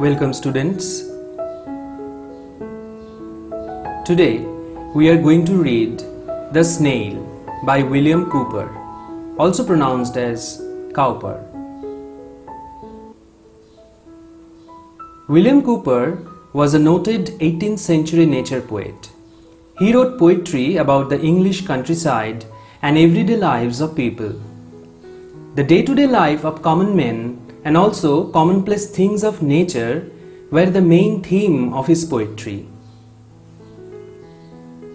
Welcome students. Today we are going to read The Snail by William Cowper, also pronounced as Cowper. William Cowper was a noted 18th century nature poet. He wrote poetry about the English countryside and everyday lives of people. The day-to-day life of common men and also commonplace things of nature were the main theme of his poetry.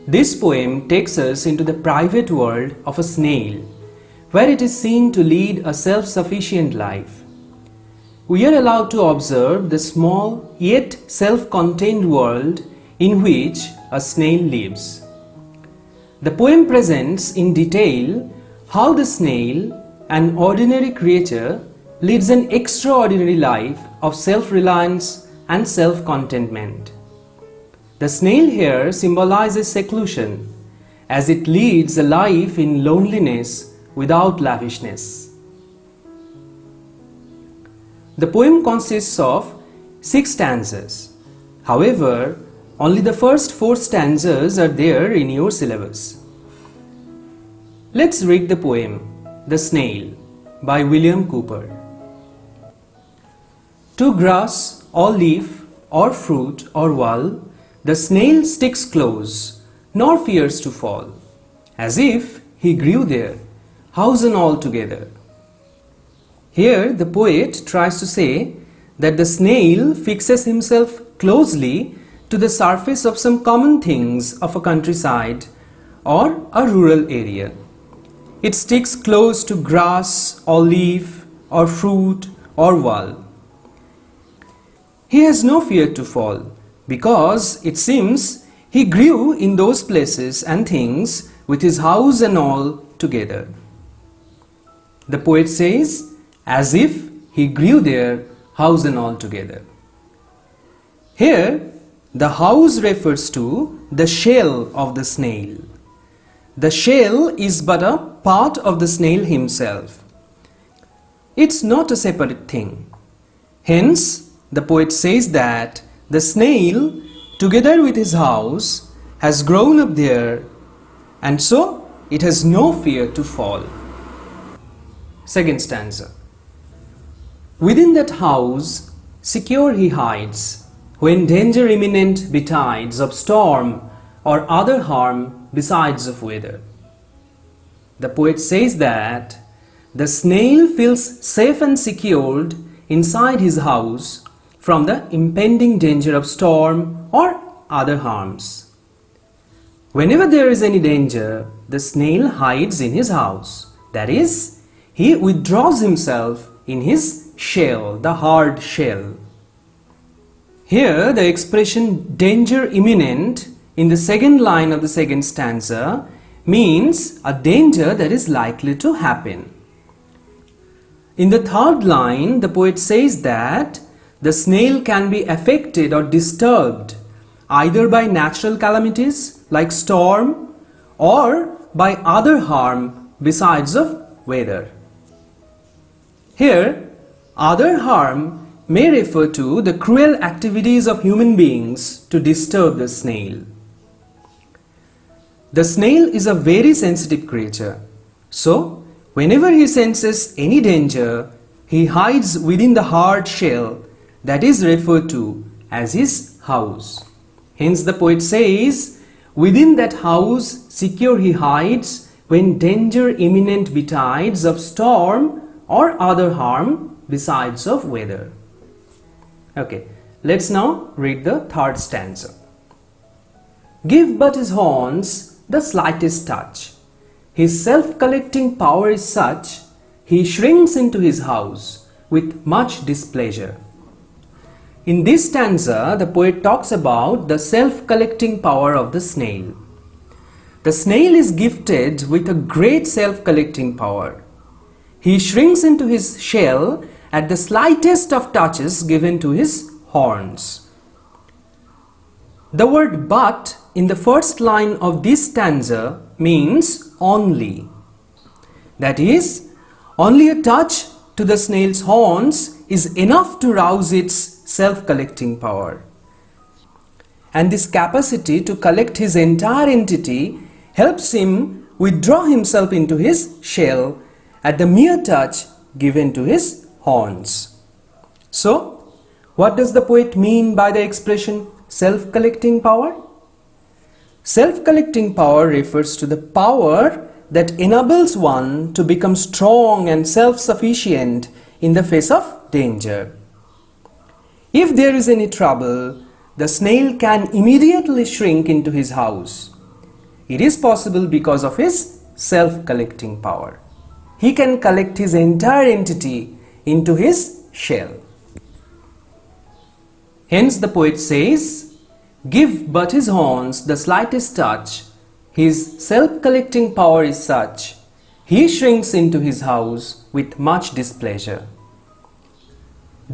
This poem takes us into the private world of a snail, where it is seen to lead a self-sufficient life. We are allowed to observe the small yet self-contained world in which a snail lives. The poem presents in detail how the snail, an ordinary creature, leads an extraordinary life of self-reliance and self-contentment. The snail here symbolizes seclusion, as it leads a life in loneliness without lavishness. The poem consists of 6 stanzas. However, only the first 4 stanzas are there in your syllabus. Let's read the poem, The Snail, by William Cowper. To grass or leaf or fruit or wall, the snail sticks close, nor fears to fall, as if he grew there, house and all together. Here the poet tries to say that the snail fixes himself closely to the surface of some common things of a countryside or a rural area. It sticks close to grass or leaf or fruit or wall. He has no fear to fall, because it seems he grew in those places and things with his house and all together. The poet says, as if he grew there, house and all together. Here, the house refers to the shell of the snail. The shell is but a part of the snail himself. It's not a separate thing. Hence, the poet says that the snail, together with his house, has grown up there, and so it has no fear to fall. Second stanza. Within that house, secure he hides, when danger imminent betides of storm or other harm besides of weather. The poet says that the snail feels safe and secured inside his house from the impending danger of storm or other harms. Whenever there is any danger, the snail hides in his house. That is, he withdraws himself in his shell, the hard shell. Here, the expression danger imminent in the second line of the second stanza means a danger that is likely to happen. In the third line, the poet says that the snail can be affected or disturbed either by natural calamities like storm or by other harm besides of weather. Here, other harm may refer to the cruel activities of human beings to disturb the snail. The snail is a very sensitive creature, so whenever he senses any danger, he hides within the hard shell that is referred to as his house. Hence the poet says, within that house secure he hides when danger imminent betides of storm or other harm besides of weather. Okay, let's now read the third stanza. Give but his horns the slightest touch. His self-collecting power is such, he shrinks into his house with much displeasure. In this stanza, the poet talks about the self-collecting power of the snail. The snail is gifted with a great self-collecting power. He shrinks into his shell at the slightest of touches given to his horns. The word but in the first line of this stanza means only. That is, only a touch to the snail's horns is enough to rouse its self-collecting power. And this capacity to collect his entire entity helps him withdraw himself into his shell at the mere touch given to his horns. So, what does the poet mean by the expression self-collecting power? Self-collecting power refers to the power that enables one to become strong and self-sufficient in the face of danger. If there is any trouble, the snail can immediately shrink into his house. It is possible because of his self-collecting power. He can collect his entire entity into his shell. Hence the poet says, "Give but his horns the slightest touch, his self-collecting power is such, he shrinks into his house with much displeasure."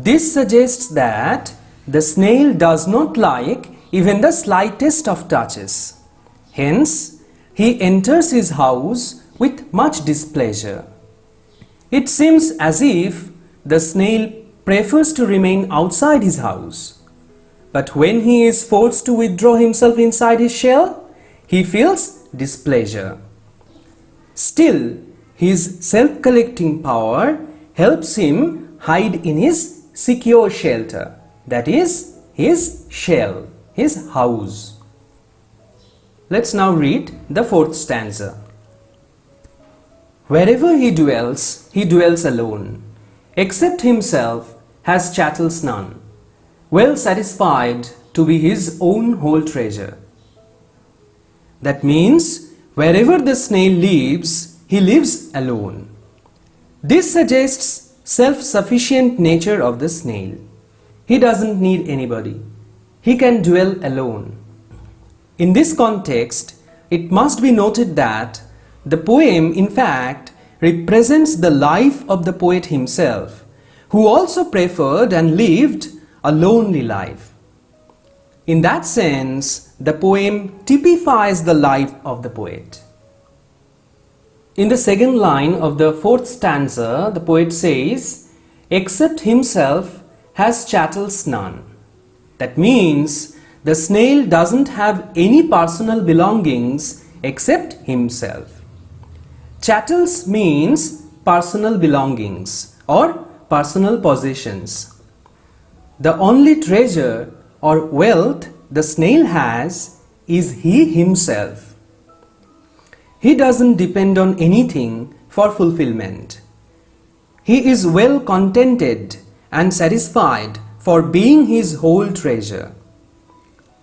This suggests that the snail does not like even the slightest of touches. Hence, he enters his house with much displeasure. It seems as if the snail prefers to remain outside his house. But when he is forced to withdraw himself inside his shell, he feels displeasure. Still, his self-collecting power helps him hide in his secure shelter, that is, his shell, his house. Let's now read the fourth stanza. Wherever he dwells alone, except himself has chattels none, well satisfied to be his own whole treasure. That means, wherever the snail lives, he lives alone. This suggests self-sufficient nature of the snail. He doesn't need anybody. He can dwell alone. In this context, it must be noted that the poem, in fact, represents the life of the poet himself, who also preferred and lived a lonely life. In that sense, the poem typifies the life of the poet. In the second line of the fourth stanza, the poet says, "Except himself has chattels none." That means the snail doesn't have any personal belongings except himself. Chattels means personal belongings or personal possessions. The only treasure or wealth the snail has is he himself. He doesn't depend on anything for fulfillment. He is well contented and satisfied for being his whole treasure.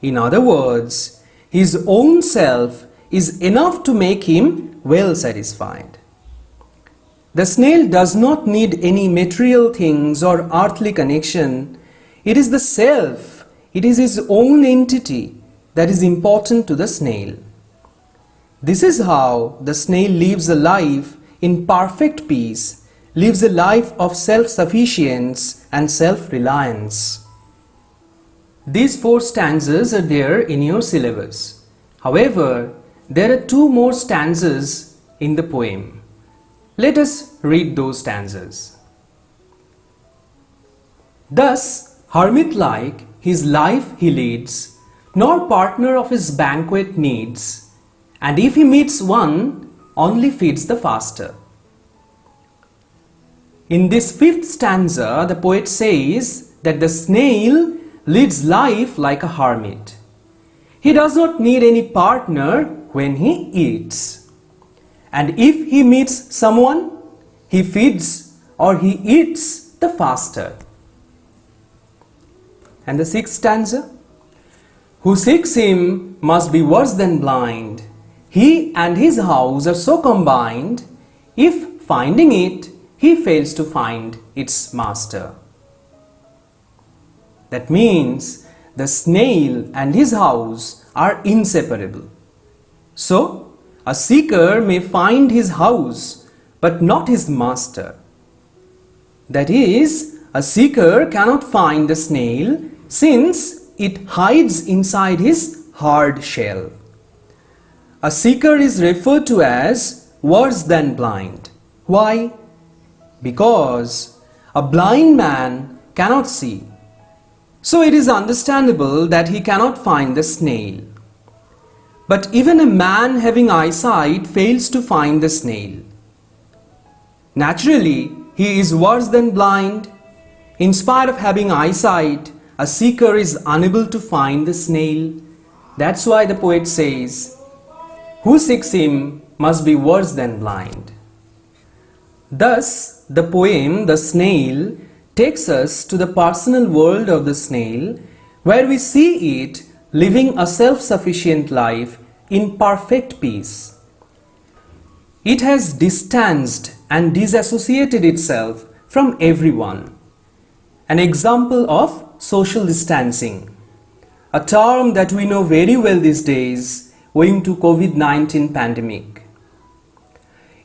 In other words, his own self is enough to make him well satisfied. The snail does not need any material things or earthly connection. It is the self, it is his own entity that is important to the snail. This is how the snail lives a life in perfect peace, lives a life of self-sufficiency and self-reliance. These four stanzas are there in your syllabus. However, there are two more stanzas in the poem. Let us read those stanzas. Thus, hermit-like his life he leads, nor partner of his banquet needs, and if he meets one, only feeds the faster. In this fifth stanza, the poet says that the snail leads life like a hermit. He does not need any partner when he eats. And if he meets someone, he feeds or he eats the faster. And the sixth stanza, who seeks him must be worse than blind. He and his house are so combined, if finding it, he fails to find its master. That means the snail and his house are inseparable. So, a seeker may find his house, but not his master. That is, a seeker cannot find the snail since it hides inside his hard shell. A seeker is referred to as worse than blind. Why? Because a blind man cannot see. So it is understandable that he cannot find the snail. But even a man having eyesight fails to find the snail. Naturally, he is worse than blind. In spite of having eyesight, a seeker is unable to find the snail. That's why the poet says, "Who seeks him must be worse than blind." Thus, the poem The Snail takes us to the personal world of the snail, where we see it living a self-sufficient life in perfect peace. It has distanced and disassociated itself from everyone. An example of social distancing, a term that we know very well these days owing to COVID-19 pandemic.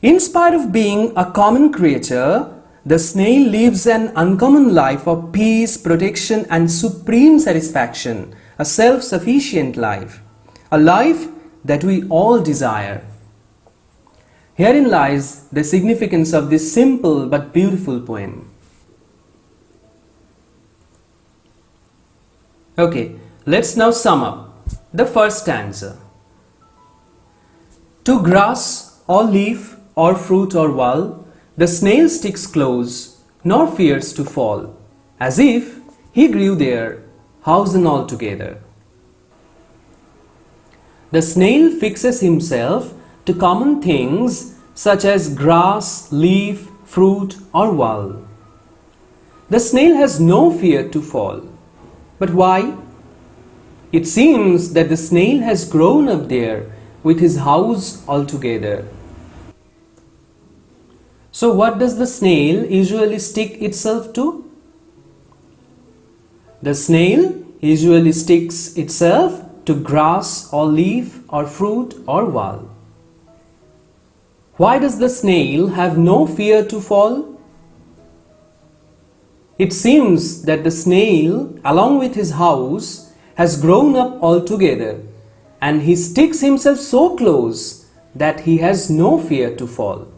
In spite of being a common creature, the snail lives an uncommon life of peace, protection and supreme satisfaction, a self-sufficient life, a life that we all desire. Herein lies the significance of this simple but beautiful poem. Okay, let's now sum up the first stanza. To grass or leaf or fruit or wall, the snail sticks close, nor fears to fall, as if he grew there, house and all together. The snail fixes himself to common things such as grass, leaf, fruit or wall. The snail has no fear to fall. But why? It seems that the snail has grown up there with his house altogether. So what does the snail usually stick itself to? The snail usually sticks itself to grass or leaf or fruit or wall. Why does the snail have no fear to fall? It seems that the snail, along with his house, has grown up altogether, and he sticks himself so close that he has no fear to fall.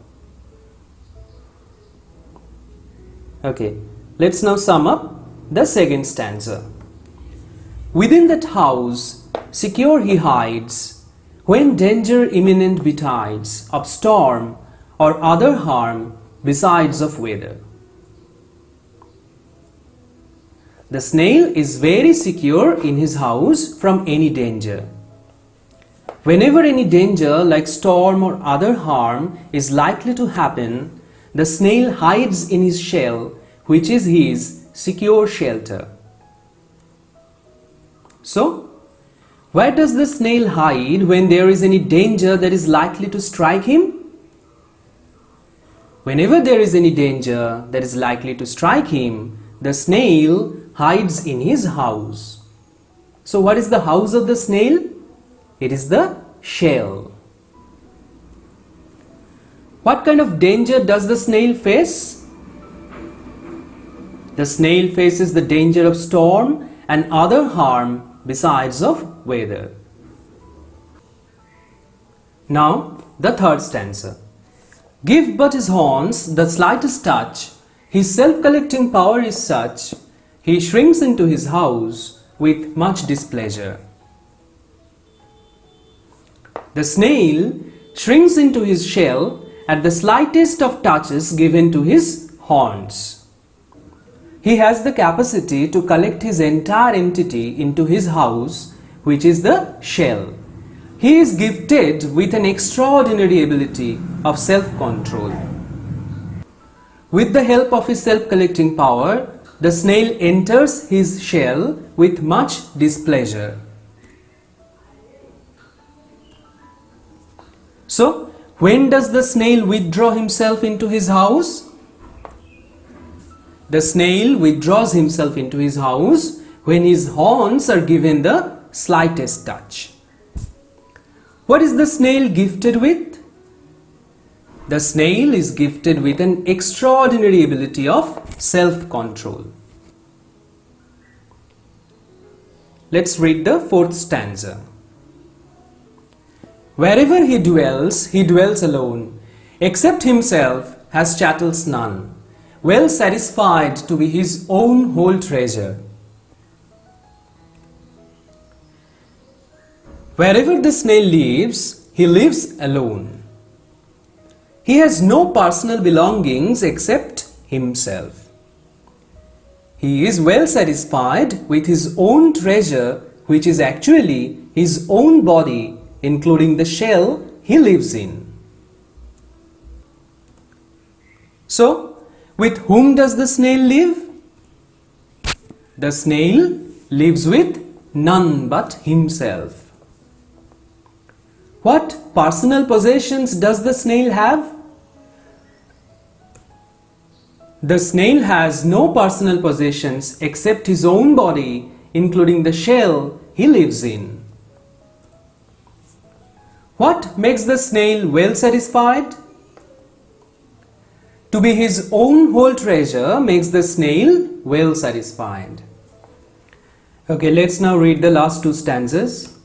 Okay, let's now sum up the second stanza. Within that house, secure he hides, when danger imminent betides, of storm or other harm besides of weather. The snail is very secure in his house from any danger. Whenever any danger like storm or other harm is likely to happen, the snail hides in his shell, which is his secure shelter. So, where does the snail hide when there is any danger that is likely to strike him? Whenever there is any danger that is likely to strike him, the snail hides in his house. So what is the house of the snail? It is the shell. What kind of danger does the snail face? The snail faces the danger of storm and other harm besides of weather. Now the third stanza. Give but his horns the slightest touch, his self-collecting power is such, he shrinks into his house with much displeasure. The snail shrinks into his shell at the slightest of touches given to his horns. He has the capacity to collect his entire entity into his house, which is the shell. He is gifted with an extraordinary ability of self-control. With the help of his self-collecting power, the snail enters his shell with much displeasure. So, when does the snail withdraw himself into his house? The snail withdraws himself into his house when his horns are given the slightest touch. What is the snail gifted with? The snail is gifted with an extraordinary ability of self-control. Let's read the fourth stanza. Wherever he dwells alone, except himself has chattels none, well satisfied to be his own whole treasure. Wherever the snail lives, he lives alone. He has no personal belongings except himself. He is well satisfied with his own treasure, which is actually his own body, including the shell he lives in. So, with whom does the snail live? The snail lives with none but himself. What personal possessions does the snail have? The snail has no personal possessions except his own body, including the shell he lives in. What makes the snail well satisfied? To be his own whole treasure makes the snail well satisfied. Okay, let's now read the last two stanzas.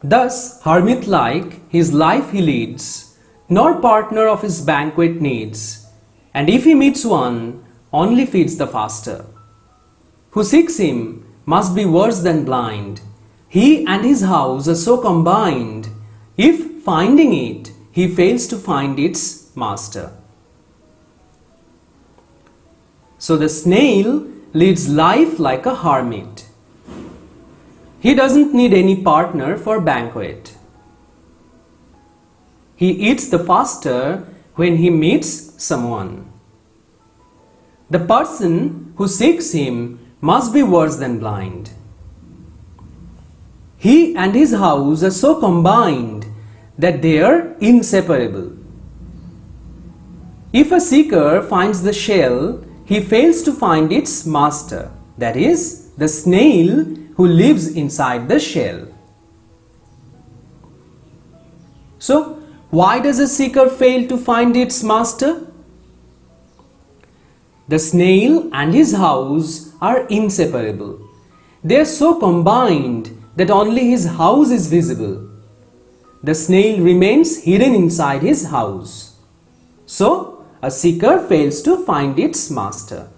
Thus, hermit-like, his life he leads, nor partner of his banquet needs, and if he meets one, only feeds the faster. Who seeks him must be worse than blind. He and his house are so combined, if finding it, he fails to find its master. So the snail leads life like a hermit. He doesn't need any partner for banquet. He eats the faster when he meets someone. The person who seeks him must be worse than blind. He and his house are so combined that they are inseparable. If a seeker finds the shell, he fails to find its master, that is, the snail who lives inside the shell. So, why does a seeker fail to find its master? The snail and his house are inseparable. They are so combined that only his house is visible. The snail remains hidden inside his house. So, a seeker fails to find its master.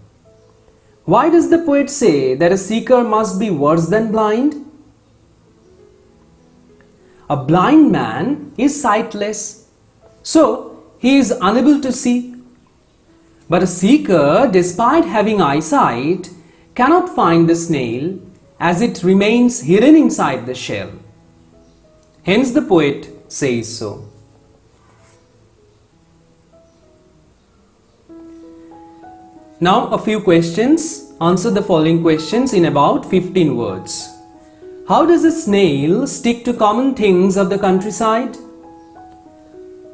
Why does the poet say that a seeker must be worse than blind? A blind man is sightless, so he is unable to see. But a seeker, despite having eyesight, cannot find the snail as it remains hidden inside the shell. Hence the poet says so. Now a few questions. Answer the following questions in about 15 words. How does a snail stick to common things of the countryside?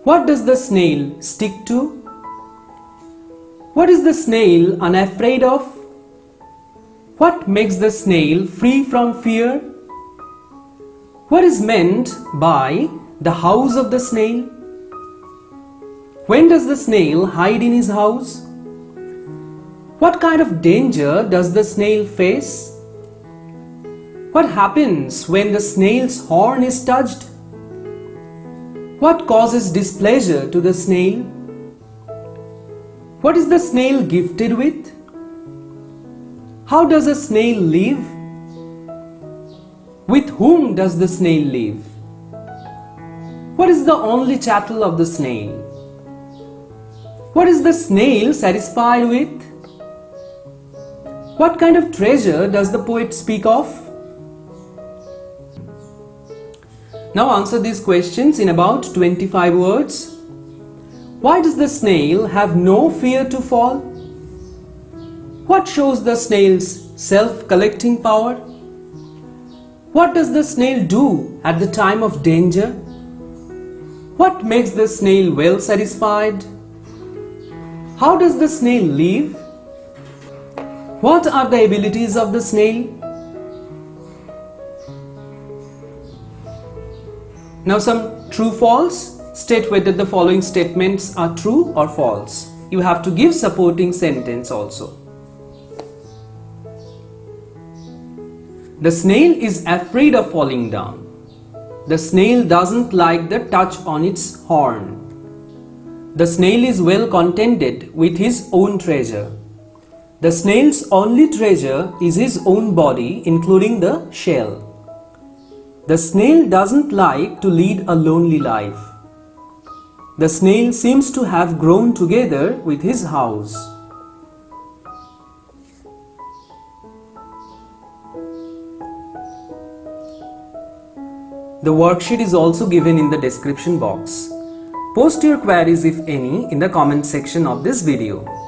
What does the snail stick to? What is the snail unafraid of? What makes the snail free from fear? What is meant by the house of the snail? When does the snail hide in his house? What kind of danger does the snail face? What happens when the snail's horn is touched? What causes displeasure to the snail? What is the snail gifted with? How does a snail live? With whom does the snail live? What is the only chattel of the snail? What is the snail satisfied with? What kind of treasure does the poet speak of? Now answer these questions in about 25 words. Why does the snail have no fear to fall? What shows the snail's self-collecting power? What does the snail do at the time of danger? What makes the snail well satisfied? How does the snail live? What are the abilities of the snail? Now some true-false. State whether the following statements are true or false. You have to give supporting sentence also. The snail is afraid of falling down. The snail doesn't like the touch on its horn. The snail is well contented with his own treasure. The snail's only treasure is his own body, including the shell. The snail doesn't like to lead a lonely life. The snail seems to have grown together with his house. The worksheet is also given in the description box. Post your queries if any in the comment section of this video.